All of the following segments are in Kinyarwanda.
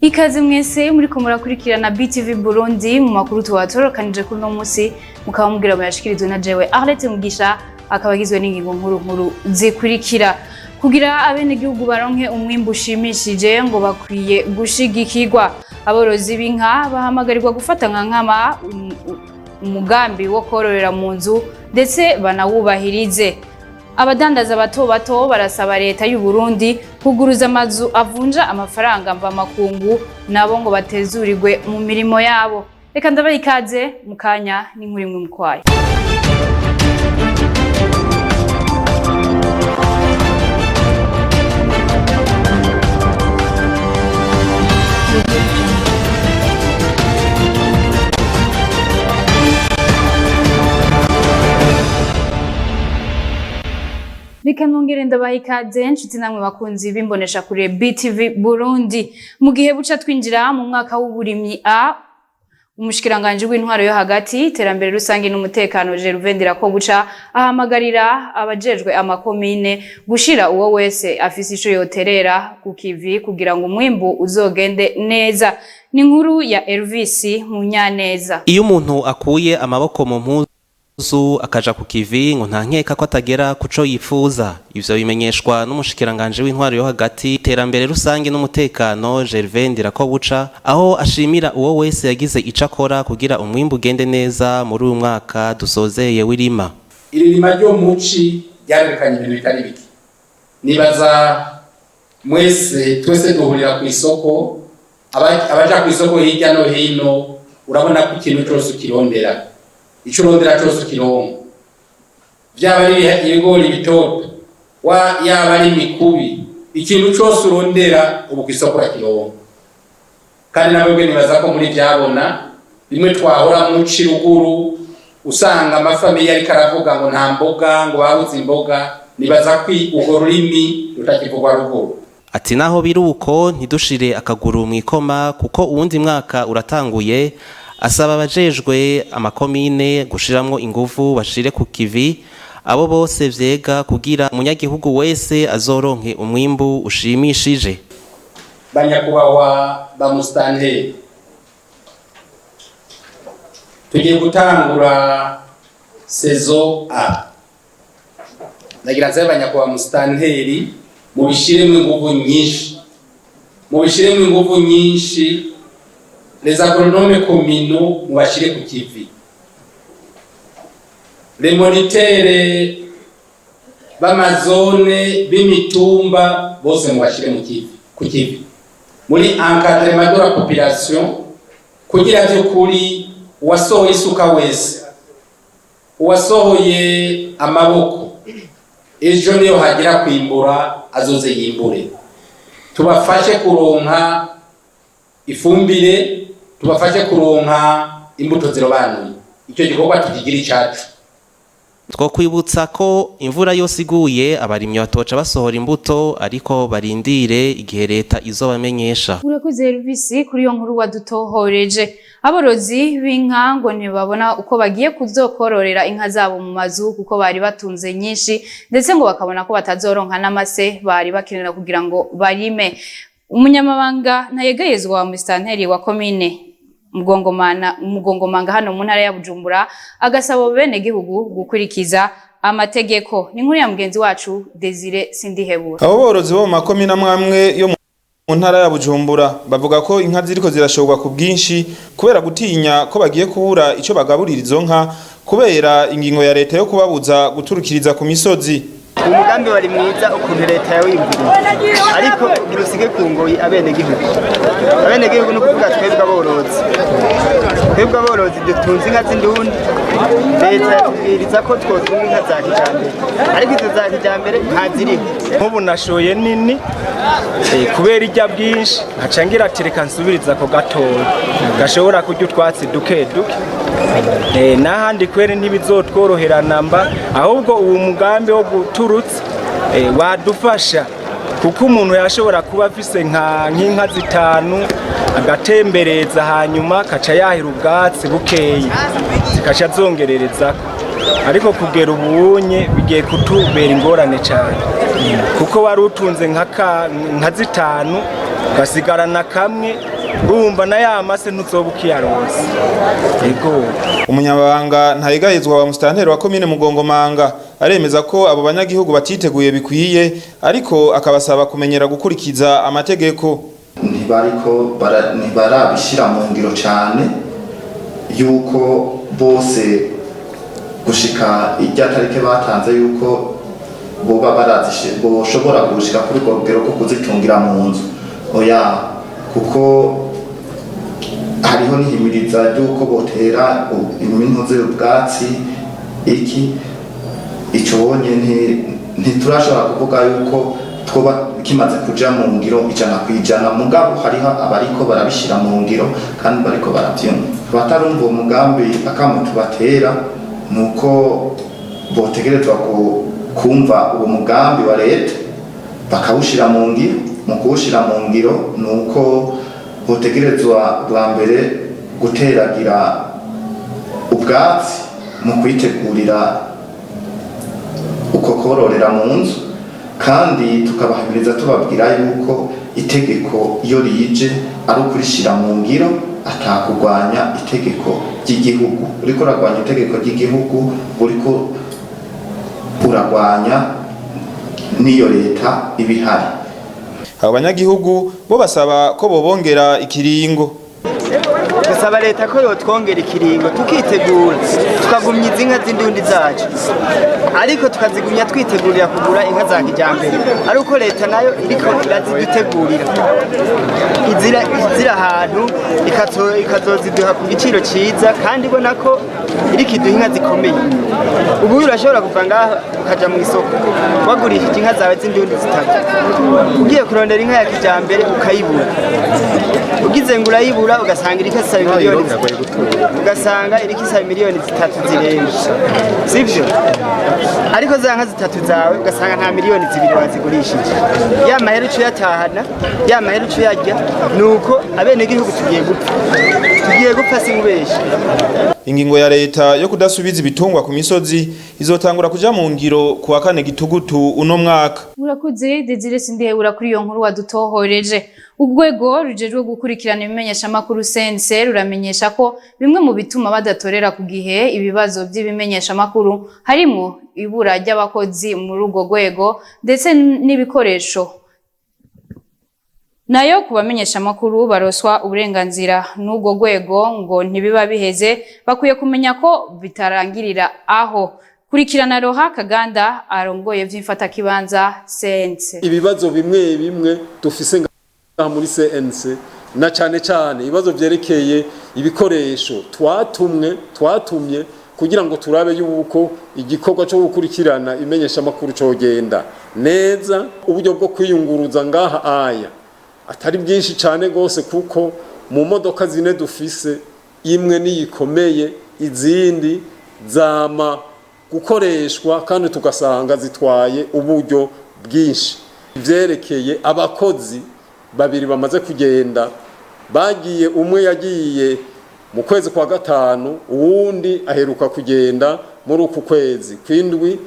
Ikaze mwese muri ko murakurikirana BTV Burundi mu makuru tuwatorokanije kuri no munsi mukaba mubwira bayashikirizwe na jewe Arlette Mugisha akabagizwe n'ingingo nkuru zikurikira kugira abene gihugu baronke umwimbu ushimishije ngo bakwiye gushigikirwa aborozi b'inka bahamagarirwa gufata nkama umugambi wo kororera mu nzu ndetse banawubahirize. Abadandaza bato barasaba leta y'u Burundi kuguruza amazu avunja amafaranga mva makungu nabo ngo batezurirwe mu mirimo yabo. Reka ndabaye ikaze mukanya n'inkuru imwe mukwaye. Reka nongere ndabaha ikaze nshuti namwe bakunzi bimbonesha kuri BTV Burundi. Mu gihe buca twinjira mu mwaka w'uburimyi umushikiranganje w'intwaro yo hagati iterambere rusange n'umutekano Gervendera ko buca ahamagarira abajejwe amakomine gushira uwo wese afise ico yoterera ku kivi kugira ngo umwimbu uzogende neza. Ni inkuru ya Elvis Munyaneza. Iyo umuntu akuye amaboko mu mpuzu akaja ku kivi ngo nta nkeka ko atagera kuco yifuza. Ivyo bimenyeshwa n'umushikiranganje w'intwaro yo hagati iterambere rusange n'umutekano Gervendera ko buca aho ashimira uwo wese yagize ico akora kugira umwimbu ugende neza muri uyu mwaka dusozeye w'irima. Iri rima ryo muci ryarekanye ibintu bitari biki. Nibaza mwese twese duhurira ku isoko abaja ku isoko hirya no hino urabona ko ikintu cyose ukirondera ico urondera cyose ukironka vyaba ari ibigori bitoto yaba ari mikubi ikintu cyose urondera ubu ku isoko urakironka. Kandi nabwo nibaza ko muri byabona bimwe twahora mu ciruguru usanga amafamiye ari karavuga ngo nta mboga ngo babuze imboga nibaza ko urwo rurimi rutakivugwa ruguru. Ati naho biruko ntidushire akaguru mu ikoma kuko uwundi mwaka uratanguye. Asaba abajejwe amakomine gushiramwo ingufu bashire ku kivi abo bose vyega kugira umunyagihugu wese azoronke umwimbu ushimishije. Banyakubahwa ba Mustanteri, tugiye gutangura saison A. Nagira nsabe banyakubahwa Mustanteri mubishiremwe ingufu nyinshi les agronomes communaux mubashire ku kivi. Les moniteurs b'amazone b'imitumba bose mubashire ku kivi. Muri encadrement de la population kugira by'ukuri uwasohoye isuka wese uwasohoye amaboko ejo niyo hagira kwimbura azoze yimbure. Tubafashe kuronka ifumbire, tubafashe kuronka imbuto zirobanuye. Icyo gikorwa tukigira icacu. Twokwibutsa ko imvura yose iguye abarimyi batoca basohora imbuto ariko barindire igihe leta izobamenyesha. Urakoze Elvis kuri iyo nkuru wadutohoreje. Aborozi b'inka ngo ntibabona uko bagiye kuzokororera inka zabo mu mazu kuko bari batunze nyinshi ndetse ngo bakabona ko batazoronka n'amase bari bakenera kugira ngo barime. Umunyamabanga ntayegayezwa wa Mustanteri wa komine Mugongomanga hano mu ntara ya Bujumbura agasaba bene gihugu gukurikiza amategeko. Ni nkuru ya mugenzi wacu Desire Sindihebura. Abo borozi bo mu makomine amwe yo mu ntara ya Bujumbura bavuga ko inka ziriko zirashogwa ku bwinshi kubera gutinya ko bagiye kubura ico bagaburira izo nka kubera ingingo ya leta yo kubabuza guturukiriza ku misozi. Umugambi wari mwiza ukuntu leta yawimviriye ariko birusige kungoyi abene gihugu no kuvuga twebwe aborozi dutunze inka z'indundi leta yatubwiriza ko twotunga inka za kijambere ariko izo za kijambere ntaziriho. Nk'ubu nashoye nini kubera ijya bwinshi nkacangira ati reka nsubiriza ko gatoya gashobora kurya utwatsi duke n'ahandi kwere ntibizotworohera namba ahubwo uwo mugambi wo guturutse wadufasha kuko umuntu yashobora kuba afise nk'inka zitanu agatembereza hanyuma kaca yahira ubwatsi bukeyi zikaca zongererezako ariko kugera ubunye bigiye kutubera ingorane cyane kuko wari utunze nka zitanu gasigarana kamwe urumva na ya mase ntuzoba ukiyaronse. Yego umunyabanga ntayigayizwa wa musitanteri wa komine Mugongomanga aremeza ko abo banyagihugu batiteguye bikwiye ariko akabasaba kumenyera gukurikiza amategeko. Ntibarabishira mu ngiro cyane yuko bose gushika irya tarike batanze yuko boba barazishe boshobora gushika kuri rwogero ko kuzitungira mu nzu oya kuko hariho n'ihimiriza yuko botera imintuze y'ubwatsi iki ico wonye ntiturashobora kuvuga yuko twoba kimaze kuja mu ngiro 100% mugabo hariho abariko barabishira mu ngiro kandi bariko baravyumva batarumva uwo mugambi akamutu batera nuko botegerezwa kumva uwo mugambi wa leta bakawushira mu ngiro. Mu kuwushira mu ngiro nuko botegerezwa bwa mbere guteragira ubwatsi mu kwitegurira uko kororera mu nzu, kandi tukabahimiriza tubabwira yuko itegeko iyo rije ari ukurishira mu ngiro atakugwanya itegeko ry'igihugu. Uriko uragwanya itegeko ry'igihugu uriko uragwanya n'iyo leta ibihari. Abo banyagihugu bo basaba ko bobongera ikiringo. Dusaba leta ko yotwongera ikiringo tukitegura tukagumya inka z'indundi zacu, ariko tukazigumya twitegurira kugura inka za kijambere, ari uko leta nayo iriko irazidutegurira izira ahantu ikazoziduha ku giciro ciza kandi ibona ko iriko iduha inka zikomeye. Ubu urashobora kuva ngaho ukaja mu isoko wagurishije inka zawe z'indundi zitatu, ugiye kurondera inka ya kijambere ukayibura, ugize ngo urayibura ugasanga iriko ugasanga iriko isaba miliyoni 3 zirenga, sivyo? Ariko za nka zitatu zawe ugasanga nta miliyoni 2 wazigurishije. Ya mahera ucu yatahana, ya mahera ucu yarya, nuko abenegihugu tugiye gupfa singubesha. Ingingo ya leta yo kudasubiza ibitungwa ku misozi izotangura kuja mu ngiro ku wa 4 Gitugutu uno mwaka. Murakuze Desire Sindihebura kuri iyo nkuru wadutohoreje. Urwego rujejwe gukurikirana ibimenyesha makuru CNC ruramenyesha ko bimwe mu bituma badatorera ku gihe ibibazo by'ibimenyesha makuru harimo ibura ry'abakozi muri urwo rwego ndetse n'ibikoresho. Nayo kubamenyesha makuru baroswa uburenganzira n'ubwo rwego ngo ntibiba biheze, bakwiye kumenya ko bitarangirira aho. Kurikirana Roha Kaganda arongoye vy'imfata kibanza CNC. Ibibazo bimwe dufise muri CNC na cyane ibibazo vyerekeye ibikoresho twatumye kugira ngo turabe yuko igikorwa cyo gukurikirana imenyesha makuru cogenda neza. Uburyo bwo kwiyunguruza ngaha aya atari byinshi cyane gose, kuko mu modoka zine dufise imwe niyikomeye izindi zama gukoreshwa kandi tugasanga zitwaye uburyo bwinshi. Ivyerekeye abakozi babiri bamaze kugenda, bagiye umwe yagiye mu kwezi kwa gatanu, uwundi aheruka kugenda muri uku kwezi kwindwi.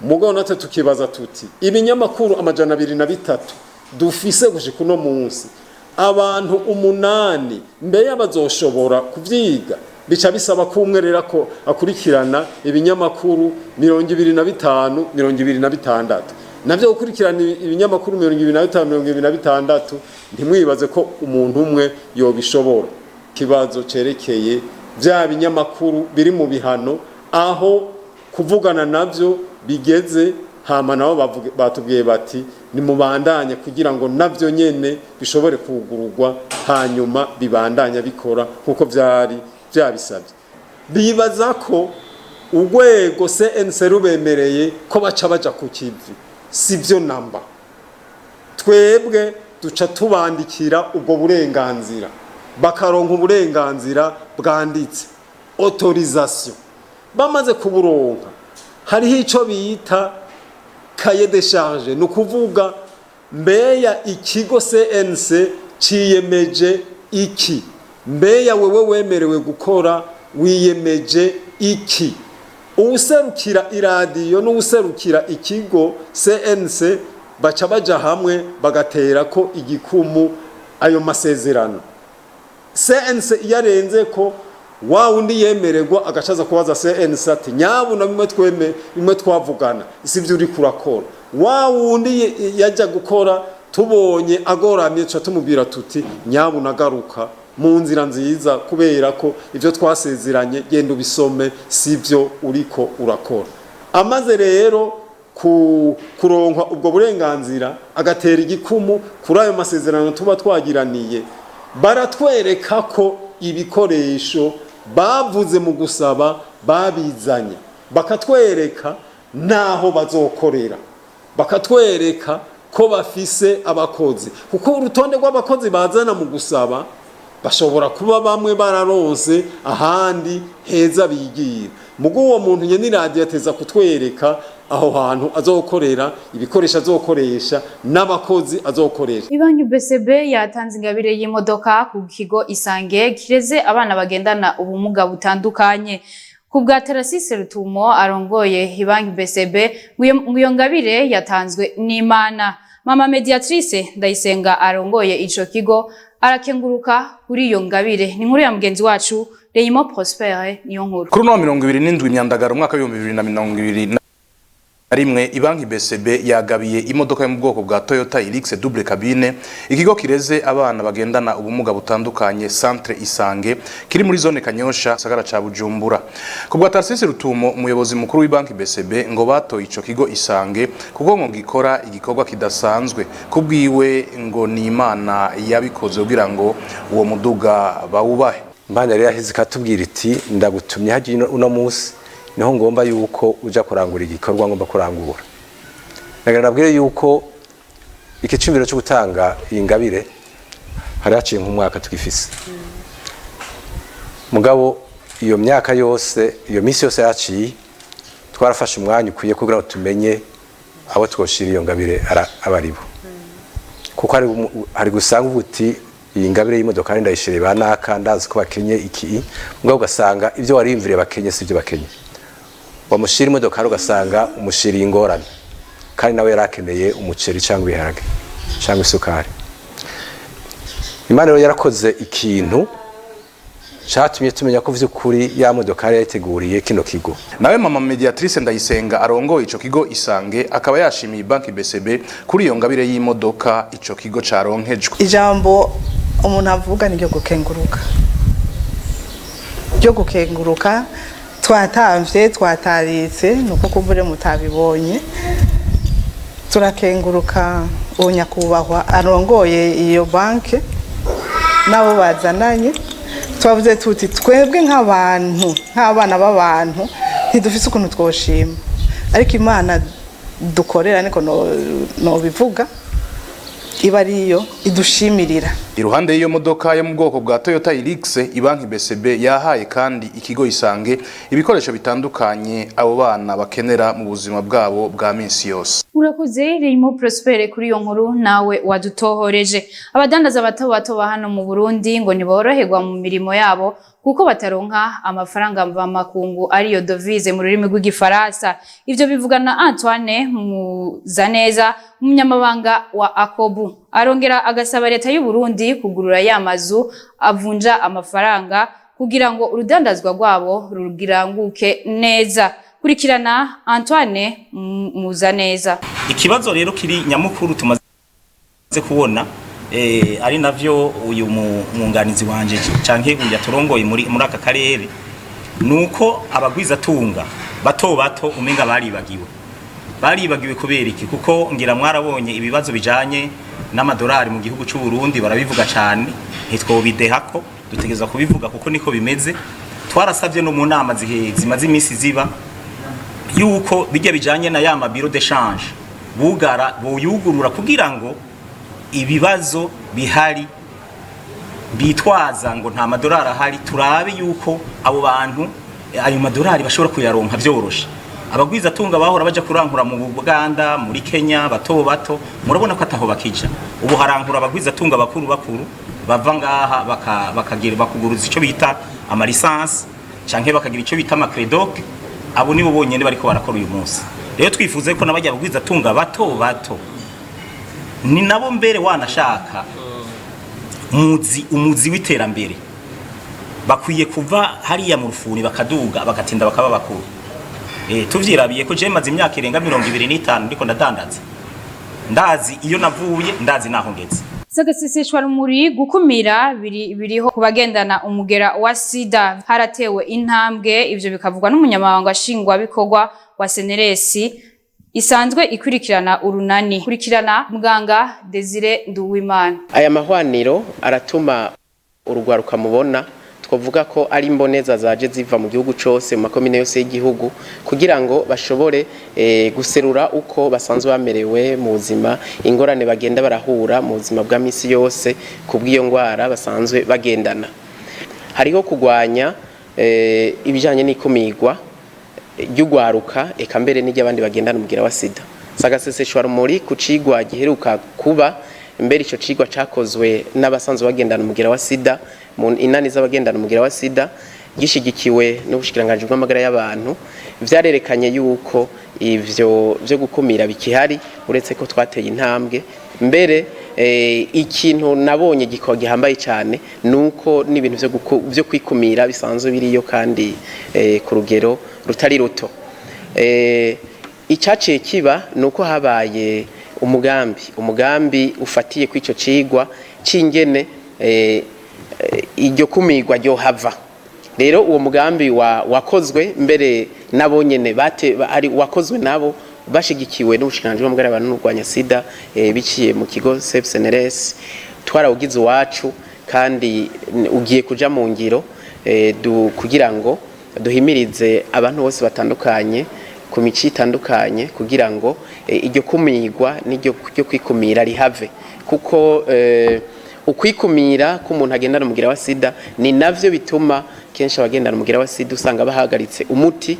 Mugabo natwe tukibaza tuti ibinyamakuru 203 dufise gushika uno munsi, abantu 8 mbere abazoshobora kuvyiga, bica bisaba kumwerera ko akurikirana ibinyamakuru 25-26. Navyo gukurikirana ibinyamakuru 25-26 ntimwibaze ko umuntu umwe yobishobora. Kibazo cerekeye vya binyamakuru biri mu bihano, aho kuvugana navyo bigeze, hama nabo batubwiye bati nimubandanye kugira ngo navyo nyene bishobore kugururwa, hanyuma bibandanya bikora kuko vyari byabisabye. Bibaza ko urwego CNC rubemereye ko baca baja ku kivi, sivyo namba. Twebwe duca tubandikira ubwo burenganzira, bakaronka uburenganzira bwanditse, autorisation. Bamaze kuburonka, hariho ico bita cahier de charge, no kuvuga mbeya ikigo CNC ciyemeje iki, mbeya wewe wemerewe gukora wiyemeje iki. Userukira iradiyo n'userukira ikigo CNC baca baja hamwe bagatera ko igikumu ayo masezerano. CNC yarenze ko wa undi yemererwa agacaza kubaza CNC ati nyabuna bimwe twavugana isivyo uri kurakora wa undi yajya gukora tubonye agoramye cyo tumubwira tuti nyabuna garuka mu nzira nziza kubera ko ivyo twasezeranye genda ubisome sivyo uriko urakora amaze rero kuronka ubwo burenganzira agatera igikumu kuri ayo masezerano tuba twagiraniye baratwereka ko ibikoresho bavuze mu gusaba babizanye bakatwereka naho bazokorera bakatwereka ko bafise abakozi kuko urutonde rw'abakozi bazana mu gusaba bashobora kuba bamwe bararonse ahandi heza bigira mugo uwo muntu nyene radio ateza kutwereka aho hantu azokorera ibikoresho azokoresha n'abakozi azokoresha. Ibanki BCB yatanze ingabire y'imodoka ku kigo Isange kireze abana bagendana ubumuga butandukanye. Ku bwa Tarasise Rutumo arongoye Ibanki BCB ngo ngabire yatanzwe n'Imana. Mama Mediatrice Ndayisenga arongoye ico kigo arakenguruka kuri iyo ngabire. Ni nkuru ya mugenzi wacu Reyimo Prospere niyo nkuru. Kuri no 27 Myandagaro mwaka 2021 rimwe Ibanki BCB yagabiye imodoka yo mu bwoko bwa Toyota Hilux double cabine ikigo kireze abana bagendana ubumuga butandukanye Centre Isange kiri muri zone Kanyosha sagara ca Bujumbura. Ku bwa Tarasise Rutumo umuyobozi mukuru w'Ibanki BCB ngo batoye ico kigo Isange kuko ngo gikora igikorwa kidasanzwe kubwiwe ngo ni Imana yabikoze kugira ngo uwo muduga bawubahe. Mbana rero yahize katubwira iti ndagutumye haje uno musi niho ngomba yuko uja kurangura igikorwa ngomba kurangura. Nagarabwire yuko ikicumiro cyo gutanga ingabire hari haciye nk'umwaka tukifise. Mugabo iyo myaka yose iyo misi yose yaciye twarafashe umwanya ukwiye kugira ngo tumenye abo twoshira iyo ngabire abaribo. Kuko hari gusanga ubuti iyi ngabire y'imodoka ndayishire banaka ndazi ko bakenye iki mugabo ugasanga ivyo warimvire bakenye sivyo bakenye. Wamushira imodoka ugasanga umushiri ingorane kandi nawe yarakeneye umuceri cyangwa ibiharage cyangwa isukari. Imana rero yarakoze ikintu cyatumye tumenya ko vy'ukuri ya modoka yateguriye kino kigo. Nawe Mama Mediatrice Ndayisenga arongoye ico kigo Isange akaba yashimiye Banki BCB kuri iyo ngabire y'imodoka ico kigo caronkejwe. Ijambo umuntu avuga ni ryo gukenguruka. Ryo gukenguruka twatamvye twataritse nuko kuvure mutabibonye turakenguruka unyakubahwa arongoye iyo banke nabo bazananye twavuze tuti twebwe nk'abantu nk'abana b'abantu ntidufise ukuntu twoshima ariko Imana dukorera niko no bivuga iba ariyo idushimirira. Iruhande y'iyo modoka yo mu bwoko bwa Toyota Hilux Ibanki BCB yahaye kandi ikigo Isange ibikoresho bitandukanye abo bana bakenera mu buzima bwabo bwa minsi yose. Urakoze Reyimo Prospere kuri iyo nkuru nawe wadutohoreje. Abadandaza bato hano mu Burundi ngo niboroherwa mu mirimo yabo kuko bataronka amafaranga mva makungu ariyo devise mu rurimi rw'igifaransa. Ivyo bivugana Antoine Muzaneza umunyamabanga wa Akobu. Arongera agasaba leta y'u Burundi kugurura yamazu avunja amafaranga kugira ngo urudandazwa rwabo rugiranguke neza. Kurikirana Antoine Muzaneza. Ikibazo rero kiri nyamukuru tumaze kubona ari navyo uyu munganizi wanje canke uyatorongoye muri aka karere nuko abagwiza tunga bato umenga baribagiwe kubera iki kuko ngira mwarabonye ibibazo bijanye n'amadolari mu gihugu cy'u Burundi barabivuga cyane ntitwobidehako dutegeza kubivuga kuko niko bimeze. Twarasavye no mu nama zimaze imisi ziba yuko bijya bijanye na ya mabiro d'échange boyugurura kugira ngo ibibazo bihari bitwaza ngo nta madolari ahari turabe yuko abo bantu ayo madolari bashobora kuyaronka byoroshe. Abagwiza tunga bahora baja kurankura mu Buganda muri Kenya bato murabona ko ataho bakija. Ubu harankura abagwiza tunga bakuru bava ngaha bakagira bakuguruza ico bita ama licence canke bakagira ico bita ama credoc. Abo nibo bonyene bariko barakora uyu munsi. Rero twifuze ko nabajya abagwiza tunga bato ni nabo mbere wanashaka umuzi w'iterambere bakwiye kuva hariya mu rufuni bakaduga bagatinda bakaba bakuru. Tuvyirabiye ko je maze imyaka irenga 25 ndiko ndadandaza, ndazi iyo navuye, ndazi naho ngeze. Sagaseseshwa rumuri gukumira biriho kubagendana umugera wa sida. Haratewe intambwe, ivyo bikavugwa n'umunyamabanga ashingwa bikorwa wa CNRS isanzwe ikurikirana urunani. Kurikirana muganga Desire Nduwimana. Aya mahwaniro aratuma urugwaruka mubona twavuga ko ari imboneza zaje ziva mu gihugu cose mu makomine yose y'igihugu kugira ngo bashobore guserura uko basanzwe bamerewe mu buzima, ingorane bagenda barahura mu buzima bwa misi yose kubw'iyo ngwara basanzwe bagendana. Hariho kugwanya ibijanye n'ikumirwa ry'ugwaruka eka mbere n'ijyabandi bagendana umugera wa sida. Sagaseseshwa rumuri ku cigwa giheruka kuba, mbere ico cigwa cakozwe n'abasanzwe bagendana umugera wa sida mu inani z'abagendana umugera wa sida gishigikiwe n'ubushikiranganje bw'amagara y'abantu, vyarerekanye yuko ivyo byo gukumira bikihari, uretse ko twateye intambwe. Mbere ikintu nabonye gihambaye cyane nuko n'ibintu byo kwikumira bisanzwe biriyo kandi ku rugero rutari ruto. Icyaciye kiba nuko habaye umugambi ufatiye ku ico cigwa cingene iryo kumirwa ryo hava. Rero uwo mugambi wakozwe mbere nabo nyene ari wakozwe nabo bashigikiwe n'ubushikiranganje bw'amagara y'abantu n'urwanya sida biciye mu kigo CNRS. Twarawugize wacu kandi ugiye kuja mu ngiro kugira ngo duhimirize abantu bose batandukanye ku mici itandukanye kugira ngo iryo kumirwa n'iryo kwikumira rihave, kuko ukwikumira ko umuntu agendana umugera wa sida ni navyo bituma kenshi abagendana umugera wa sida usanga bahagaritse umuti,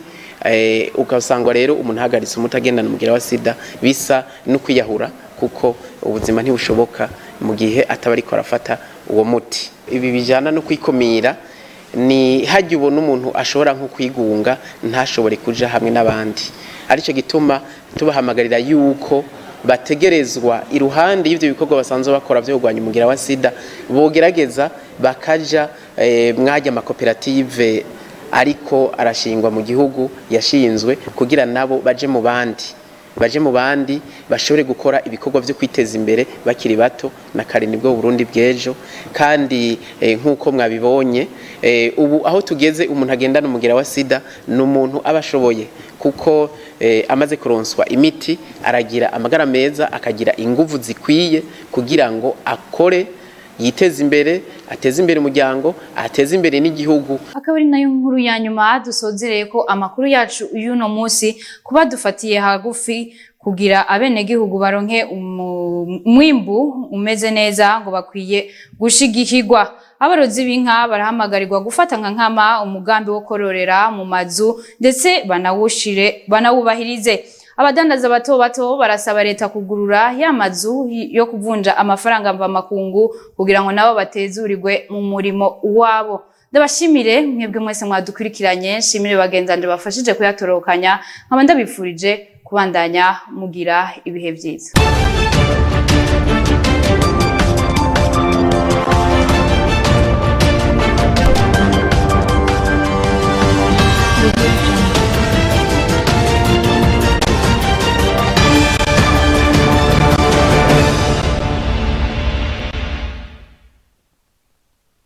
ugasanga rero umuntu ahagaritse umuti agendana umugera wa sida bisa no kwiyahura, kuko ubuzima ntibushoboka mu gihe ataba ariko arafata uwo muti. Ibi bijana no kwikumira ni hajya ubona umuntu ashobora nko kwigunga ntashobore kuja hamwe n'abandi. Arico gituma tubahamagarira yuko bategerezwa iruhande y'ivyo bikorwa basanzwe bakora byo kugwanya umugera wa sida, bogerageza bakaja mwajya amakoperative ariko arashingwa mu gihugu yashinzwe kugira nabo baje mu bandi bashobore gukora ibikorwa byo kwiteza imbere bakiri bato na kare nibwo Burundi bw'ejo. Kandi nk'uko mwabibonye ubu aho tugeze umuntu agendana umugera wa sida n'umuntu abashoboye, kuko amaze kuronswa imiti aragira amagara meza, akagira inguvu zikwiye kugira ngo akore, yiteze imbere, ateze imbere umuryango, ateze imbere n'igihugu. Akaba ari nayo nkuru ya nyuma dusozereye ko amakuru yacu y'uno munsi kuba dufatiye hagufi kugira abenegihugu baronke umwimbu umeze neza ngo bakwiye gushigikirwa. Abarozi b'inka barahamagarirwa gufata nka nkama umugambi wo kororera mu mazu ndetse banawubahirize. Abadandaza bato barasaba leta kugurura ya mazu yo kuvunja amafaranga mva makungu kugira ngo nabo batezurirwe mu murimo wabo. Ndabashimire mwebwe mwese mwadukurikiranye, shimire bagenzanje bafashije kuyatorokanya, nkaba ndabifurije kubandanya mugira ibihe byiza.